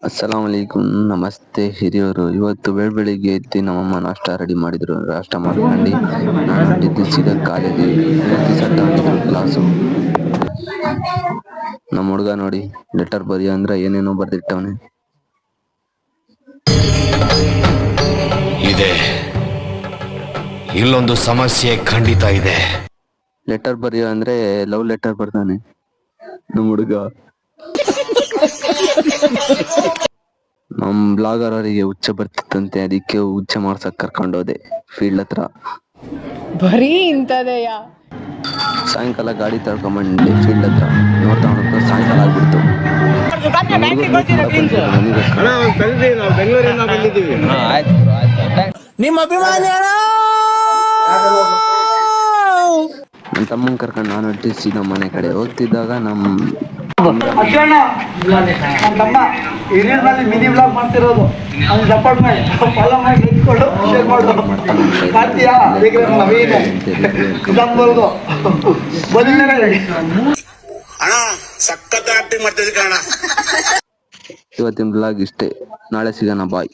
ಅಸ್ಸಲಾಮಲೈಕುಂ ನಮಸ್ತೆ ಹಿರಿಯರು. ಇವತ್ತು ಬೆಳಿಗ್ಗೆ ಎದ್ದು ನಮ್ಮಮ್ಮ ನಾಷ್ಟ ರೆಡಿ ಮಾಡಿದ್ರು. ನಾಷ್ಟ ಮಾಡ್ಕೊಂಡು ನಾನು ಹೊಂಟಿದ್ದು ಸೀದಾ ಕಾಲೇಜಿಗೆ. ಪೂರ್ತಿ ಸೆಟ್ ಹೊಂಟಿದ್ರು ಕ್ಲಾಸು. ನಮ್ಮ ಹುಡುಗ ನೋಡಿ ಲೆಟರ್ ಬರೆಯ ಅಂದ್ರೆ ಏನೇನೋ ಬರ್ದಿಟ್ಟವನೆ. ಇದೆ, ಇಲ್ಲೊಂದು ಸಮಸ್ಯೆ ಖಂಡಿತ ಇದೆ. ಲೆಟರ್ ಬರೆಯ ಅಂದ್ರೆ ಲವ್ ಲೆಟರ್ ಬರ್ತಾನೆ ನಮ್ಮ ಹುಡುಗ. ನಮ್ ಬ್ಲಾಗರ್ ಅವರಿಗೆ ಹುಚ್ಚ ಬರ್ತಿತ್ತಂತೆ, ಅದಕ್ಕೆ ಹುಚ್ಚ ಮಾಡ್ಸಕ್ ಕರ್ಕೊಂಡೋದೆ ಫೀಲ್ಡ್ ಹತ್ರ. ಬರೀ ಇಂಥದೆಯ. ಸಾಯಂಕಾಲ ಗಾಡಿ ತಳ್ಕೊಂಬಂದೆ ಫೀಲ್ಡ್ ಹತ್ರ. ನೋಡ್ತಾ ಸಾಯಂಕಾಲ ಆಗ್ಬಿಡ್ತು. ನಿಮ್ಮ ಅಭಿಮಾನಿ ನನ್ನ ತಮ್ಮನ್ ಕರ್ಕೊಂಡು ನಾನು ಹೊರಟಿಸಿ ನಮ್ಮ ಮನೆ ಕಡೆ ಹೋಗ್ತಿದ್ದಾಗ ನಮ್ಮ ತಮ್ಮ ಹಿರಿಯರಲ್ಲಿ ಮಿನಿ ಬ್ಲಾಗ್ ಮಾಡ್ತಿರೋದು. ಅವ್ನು ಸಪೋರ್ಟ್ ಮಾಡಿ ಫಾಲೋ ಮಾಡಿ ಇಟ್ಕೊಂಡು ಶೇರ್ ಮಾಡೋದು ಮಾಡ್ತೀಯಾ? ನವೀನ್ ಇದಂಬರ್ದು ಅಣ್ಣ ಸಖತ್ ಆಕ್ಟಿಂಗ್ ಮಾಡ್ತಿದ್ದೆ ಕಣ. ಇವತ್ತಿನ ಬ್ಲಾಗ್ ಇಷ್ಟೇ. ನಾಳೆ ಸಿಗೋಣ, ಬಾಯ್.